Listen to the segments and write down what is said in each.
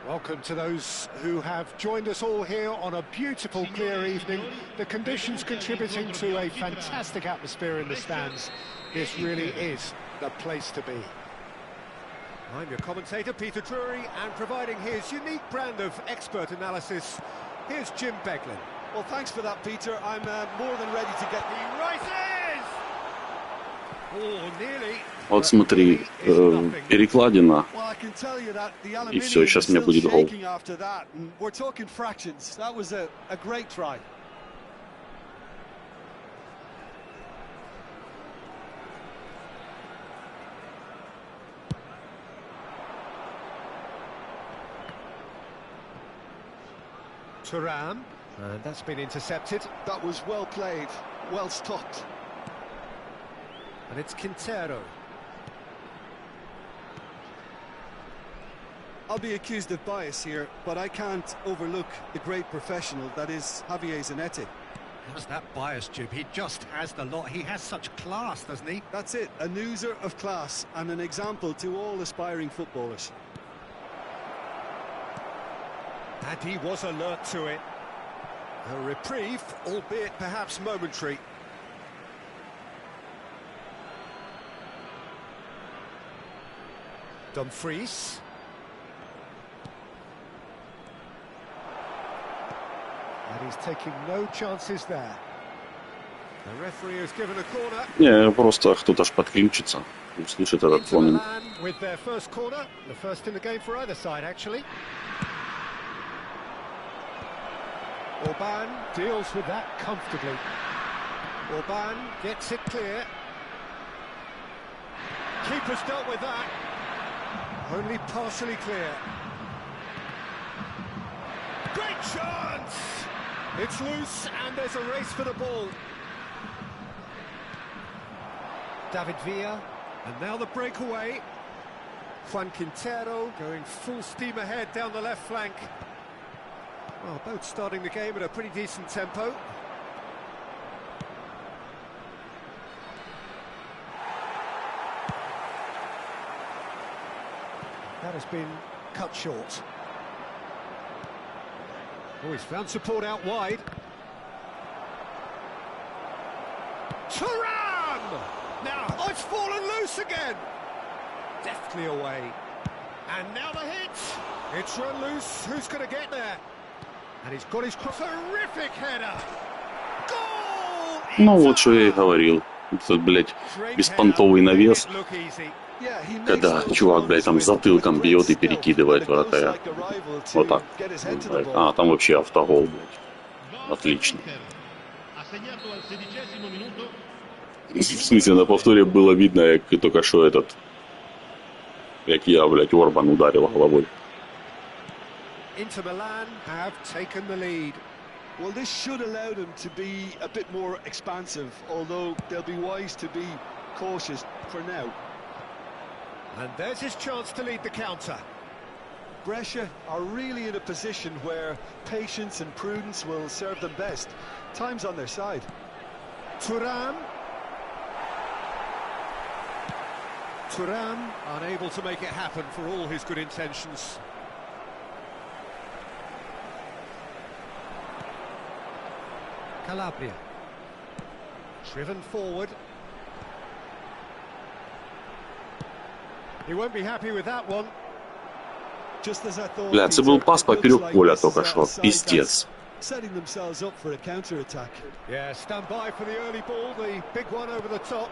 Welcome to those who have joined us all here on a beautiful, clear evening. The conditions contributing to a fantastic atmosphere in the stands. This really is the place to be. I'm your commentator, Peter Drury, and providing his unique brand of expert analysis, here's Jim Beglin. Well, thanks for that, Peter. I'm more than ready to get... He rises! Oh, nearly. Вот смотри, перекладина, и все, сейчас мне будет гол. Thuram, and that's been intercepted. That was well played, well stopped. And it's Quintero. I'll be accused of bias here, but I can't overlook the great professional that is Javier Zanetti. How's that bias, Jim? He just has the lot. He has such class, doesn't he? That's it, a oozler of class and an example to all aspiring footballers. And he was alert to it. A reprieve, albeit perhaps momentary. Dumfries. And he's taking no chances there. The referee has given a corner. Не, просто кто-то ж подключится, услышит этот фон. With their first corner, the first in the game for either side, actually. Orban deals with that comfortably. Orban gets it clear. Keeper's dealt with that. Only partially clear. Great chance! It's loose and there's a race for the ball. David Villa, and now the breakaway. Juan Quintero going full steam ahead down the left flank. Well, both starting the game at a pretty decent tempo. That has been cut short. Oh, he's found support out wide. Thuram! Now, oh, it's fallen loose again. Deftly away. And now the hit. It's run loose. Who's going to get there? And he's got his cross. Terrific header. Goal! Ну вот что я и говорил. Тут, блядь, беспонтовый навес. Когда чувак, блядь, там затылком бьет и перекидывает вратаря. Вот так. А, там вообще автогол, блядь. Отлично. В смысле, на повторе было видно, как только что этот... Как я, блядь, Орбан ударил головой. Inter Milan have taken the lead. Well, this should allow them to be a bit more expansive, although they'll be wise to be cautious for now. And there's his chance to lead the counter. Brescia are really in a position where patience and prudence will serve them best. Time's on their side. Thuram. Thuram unable to make it happen for all his good intentions. Calabria. Driven forward. He won't be happy with that one. Бля, это был пас поперек поля только что. Пиздец. Setting themselves up for a counter-attack. Yeah, stand by for the early ball, the big one over the top.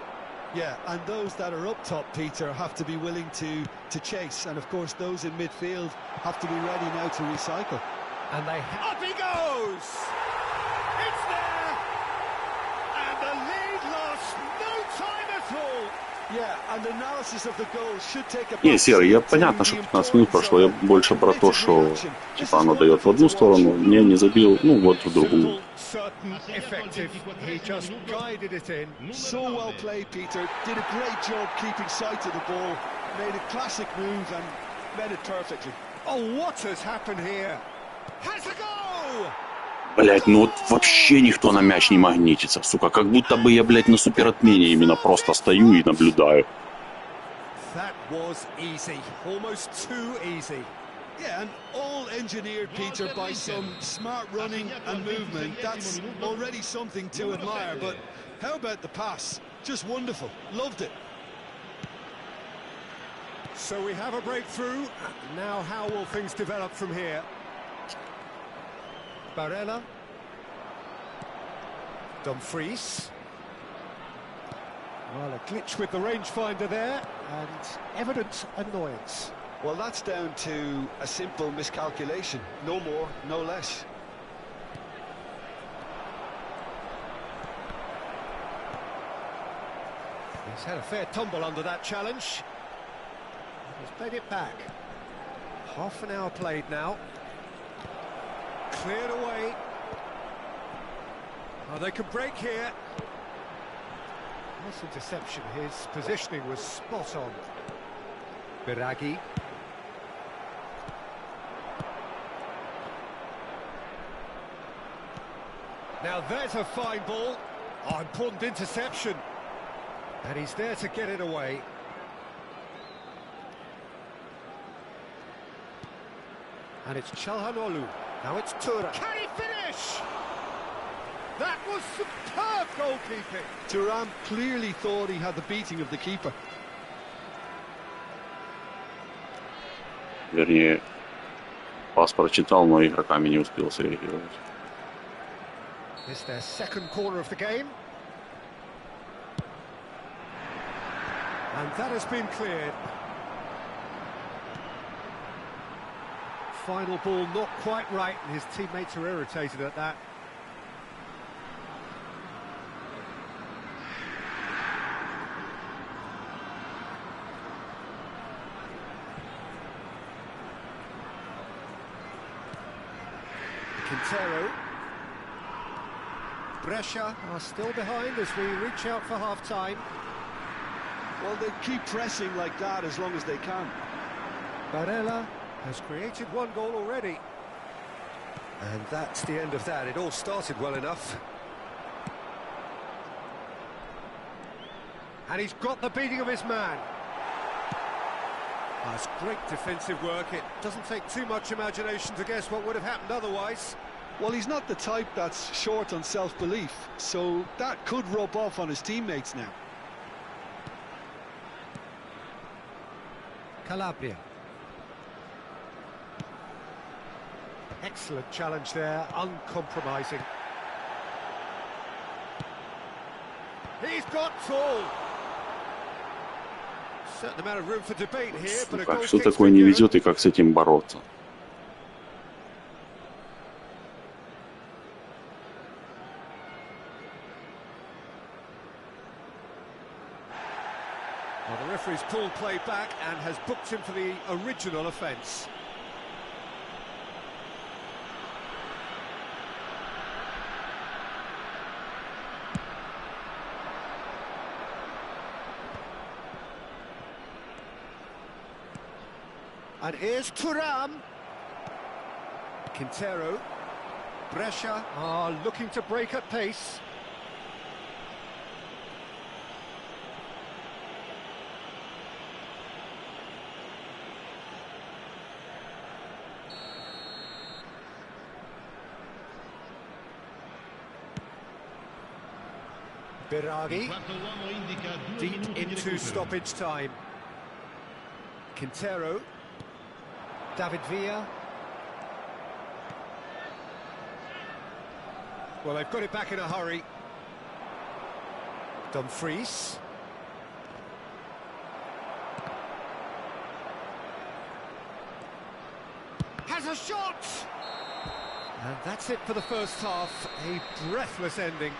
Yeah, and those that are up top, Peter, have to be willing to chase. And of course, those in midfield have to be ready now to recycle. And they up he goes! It's there! And the lead lost no time at all. Не, Серый, я понятно, что 15 минут прошло, я больше про то, что типа оно дает в одну сторону, мне не забил, ну вот в другую. Блять, ну вот вообще никто на мяч не магнитится, сука, как будто бы я, блядь, на суперотмене именно просто стою и наблюдаю. Yeah, and all engineered, Peter, by some smart running and movement. That's already something to admire, but how about the pass? Just wonderful. Loved it. So we have a breakthrough. Now how will things develop from here? Barella. Dumfries. Well, a glitch with the rangefinder there, and evident annoyance. Well, that's down to a simple miscalculation. No more, no less. He's had a fair tumble under that challenge. He's played it back. Half an hour played now. Cleared away. Oh, they could break here. Nice interception. His positioning was spot on. Biraghi. Now there's a fine ball. Oh, important interception. And he's there to get it away. And it's Çalhanoğlu. Now it's Tura. Can he finish? That was superb goalkeeping. Thuram clearly thought he had the beating of the keeper. Вернее, пас прочитал, но игроками не успел среагировать. It's their second corner of the game. And that has been cleared. Final ball not quite right, and his teammates are irritated at that. Quintero. Brescia are still behind as we reach out for half-time. Well, they keep pressing like that as long as they can. Barella has created one goal already. And that's the end of that. It all started well enough. And he's got the beating of his man. That's great defensive work. It doesn't take too much imagination to guess what would have happened otherwise. Well, he's not the type that's short on self-belief, so that could rub off on his teammates now. Calabria. Excellent challenge there, uncompromising. He's got full. Certain amount of room for debate here, but a goal Что такое не везет и как с этим бороться? Well, the referee's pulled play back and has booked him for the original offence. And here's Thuram. Quintero. Brescia are looking to break at pace. Biraghi. Deep into stoppage time. Quintero. David Villa. Well, they've got it back in a hurry. Dumfries. Has a shot! And that's it for the first half. A breathless ending.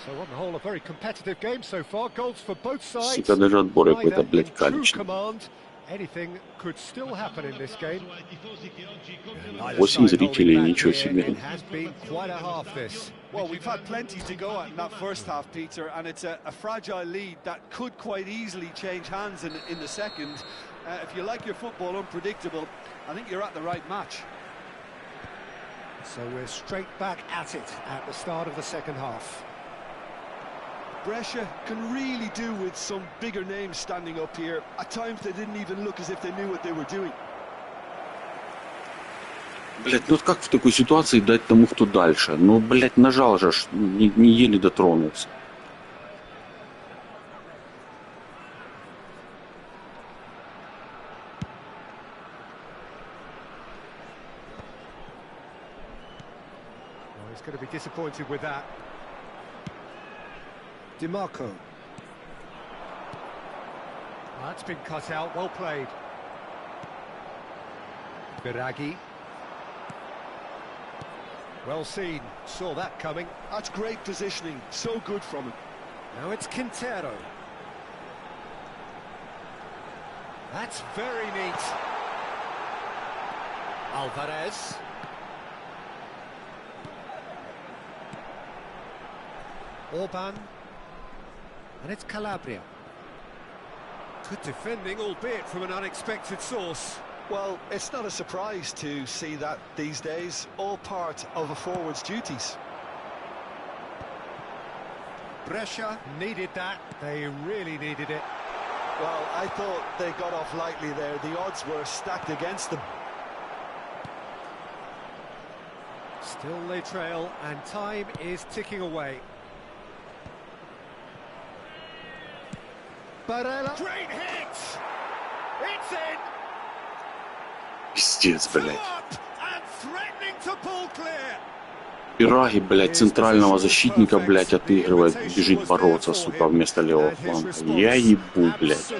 So on the whole, a very competitive game so far. Goals for both sides. Всегда даже отбор какой-то, блядь, True калечный. command. Anything could still happen in this game. 8 зрителей, ничего себе. It has been quite a half this. Well, we've had plenty to go at in that first half, Peter, and it's a fragile lead that could quite easily change hands in the second. If you like your football unpredictable, I think you're at the right match. So we're straight back at it at the start of the second half. Brescia can really do with some bigger names standing up here. At times they didn't even look as if they knew what they were doing. Блять, ну как в такой ситуации дать тому, кто дальше? Ну, блять, нажал же, не еле дотронулся. He's going to be disappointed with that. DiMarco. That's been cut out, well played. Biraghi. Well seen, saw that coming. That's great positioning, so good from him. Now it's Quintero. That's very neat. Alvarez. Orban. And it's Calabria. Good defending, albeit from an unexpected source. Well, it's not a surprise to see that these days, all part of a forward's duties. Brescia needed that, they really needed it. Well, I thought they got off lightly there, the odds were stacked against them. Still they trail, and time is ticking away. Barella. Great hit! It's in! Пиздец, блядь. Бреши, блядь, центрального защитника, блядь, отыгрывает, бежит бороться, сука, вместо левого фланга. Я ебу, блядь.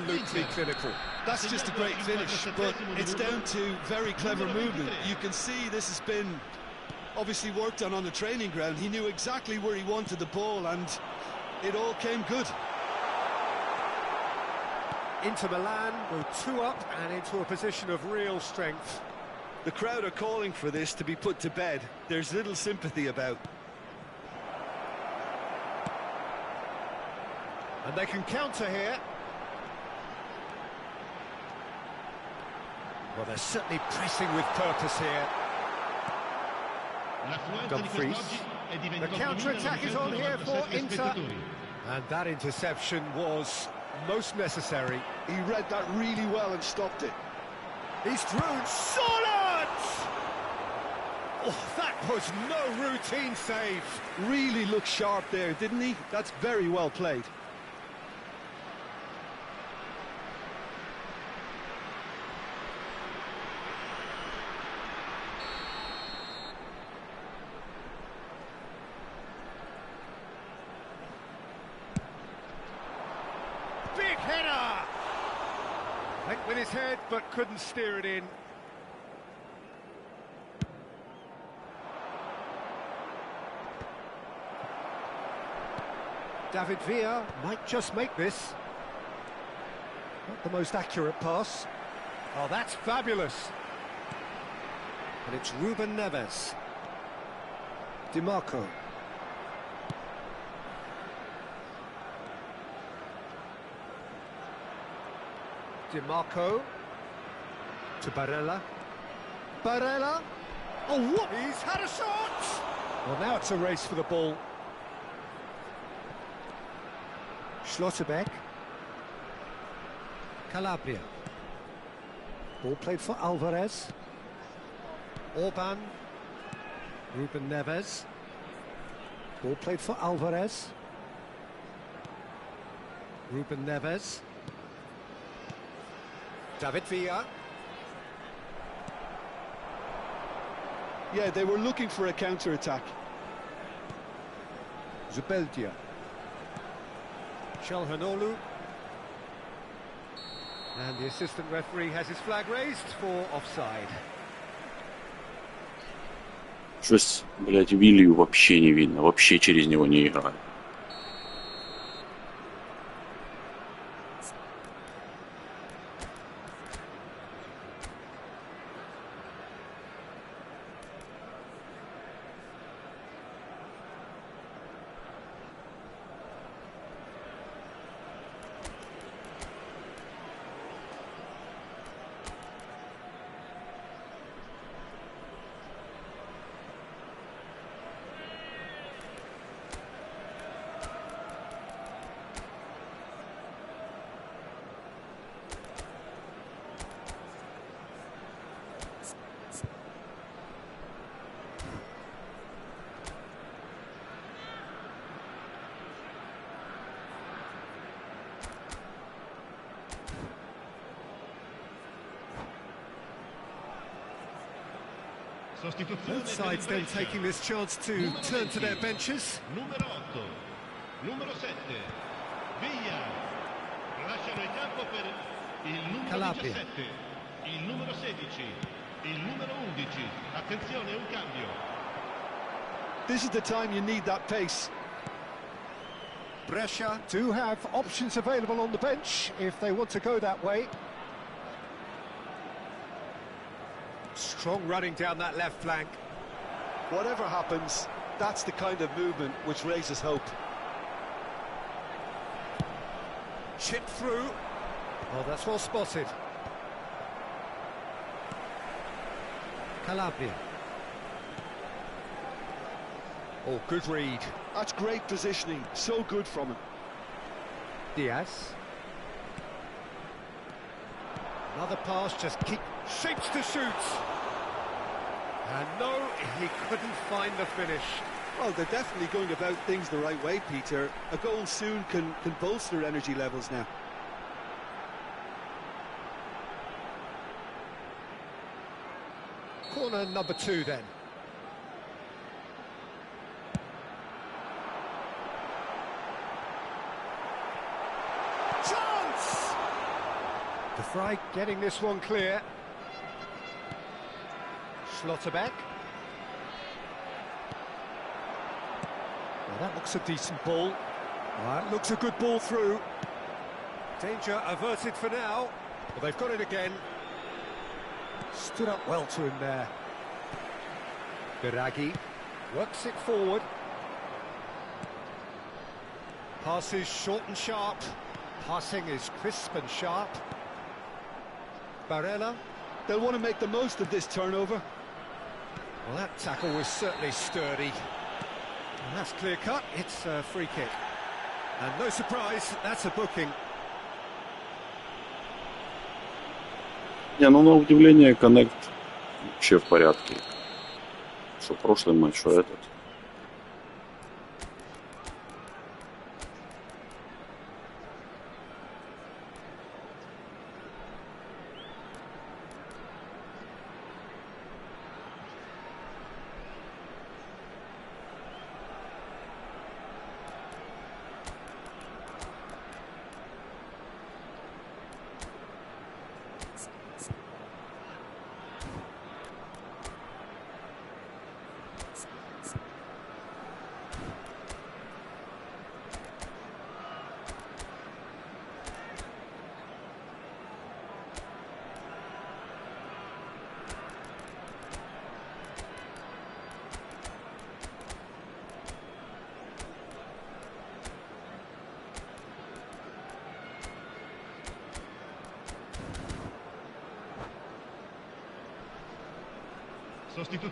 That's just a great finish, but it's down to very clever movement. You can see this has been obviously worked on the training ground. He knew exactly where he wanted the ball, and it all came good. Inter Milan go 2 up and into a position of real strength. The crowd are calling for this to be put to bed. There's little sympathy about. And they can counter here. Well, they're certainly pressing with purpose here. Dumfries. The counter-attack is on here for Inter. And that interception was most necessary. He read that really well and stopped it. He's through. Solid! Oh, that was no routine save. Really looked sharp there, didn't he? That's very well played. Big header! Went with his head, but couldn't steer it in. David Villa might just make this. Not the most accurate pass. Oh, that's fabulous. And it's Ruben Neves. DiMarco. DiMarco to Barella. Barella. Oh, what? He's had a shot! Well, now it's a race for the ball. Schlotterbeck. Calabria. Ball played for Alvarez. Orban. Ruben Neves. Ball played for Alvarez. Ruben Neves. David Villa. Yeah, they were looking for a counter-attack. Zubeldia. Çalhanoğlu. And the assistant referee has his flag raised for offside. Что-то, блядь, Вилью вообще не видно, вообще через него не играет. Both sides then taking this chance to turn to their benches. Numero 8, numero 7, via. Lasciano il campo per il numero 17, il numero 16, il numero 11. Attenzione, un cambio. This is the time you need that pace. Brescia do have options available on the bench if they want to go that way. Strong running down that left flank. Whatever happens, that's the kind of movement which raises hope. Chip through. Oh, that's well spotted. Calabria. Oh, good read. That's great positioning, so good from him. Diaz. Another pass, just keep shapes to shoot. And no, he couldn't find the finish. Well, they're definitely going about things the right way, Peter. A goal soon can bolster energy levels now. Corner number 2 then. Chance! De Vrij getting this one clear. Schlotterbeck. Well, that looks a decent ball. That looks a good ball through. Danger averted for now. Well, they've got it again. Stood up well to him there. Biragi works it forward. Passes short and sharp. Passing is crisp and sharp. Barella. They'll want to make the most of this turnover. Well, that tackle was certainly sturdy. And that's clear cut. It's a free kick. And no surprise, that's a booking. Не, ну на удивление, коннект вообще в порядке. Что прошлый матч, что этот.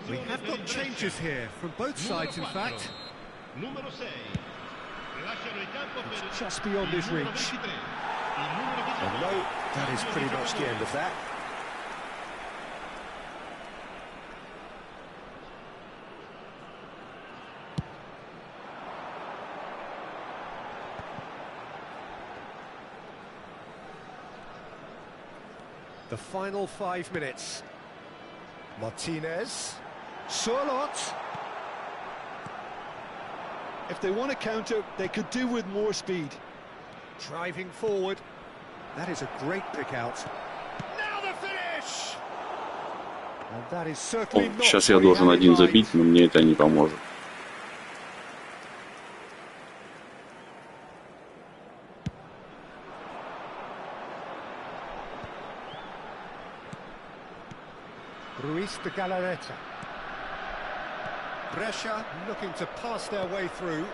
We have got changes here from both sides, in fact. Numero 6. Lasciano il campo per It's just beyond his reach. And no, that is pretty much the end of that. The final 5 minutes. Martinez, Surlot. If they want to counter, they could do with more speed. Driving forward. That is a great pick out. Now the finish! And that is certainly not. Сейчас я должен один забить, но мне это не поможет. Ruiz de Galarreta. Brescia looking to pass their way through.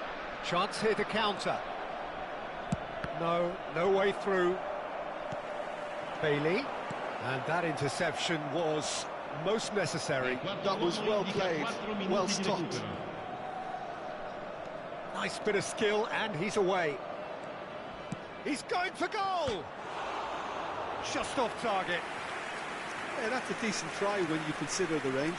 Chance here to counter. No way through. Bailey. And that interception was most necessary. That was well played, well stopped. Nice bit of skill, and he's away. He's going for goal! Just off target. Yeah, that's a decent try when you consider the range.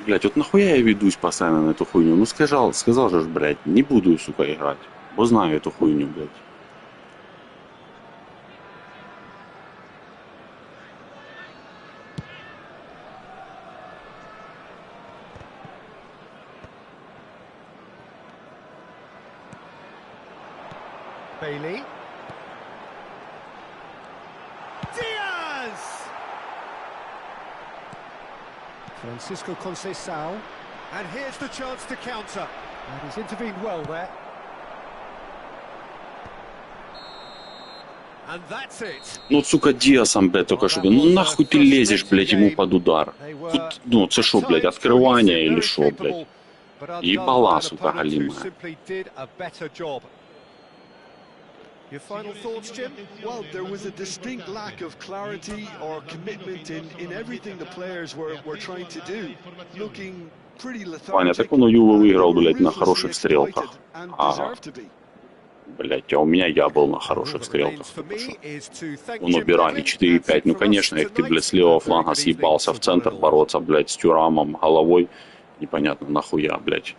Блять, вот нахуя я ведусь постоянно на эту хуйню? Ну сказал же, блять, не буду, сука, играть. Бо знаю эту хуйню, блять. Bailey. Diaz! Francisco Conceição. And here's the chance to counter. And he's intervened well there. And that's it. Ну, сука, Диасом, блядь, только что. Ну, нахуй ты лезешь, блядь, ему под удар? Тут, ну, це що, блядь, открывание или что, блядь? Ебала, сука, галимая. Your final thoughts, Jim? Well, there was a distinct lack of clarity or commitment in everything the players were trying to do. Looking pretty lethargic. Ваня, так он у Ювы выиграл, блядь, на хороших стрелках. Ага. Блядь, а у меня я был на хороших стрелках. Он убирали 4-5. Ну, конечно, как ты, блядь, с левого фланга съебался в центр бороться, блядь, с Тюрамом головой. Непонятно, нахуя, блядь.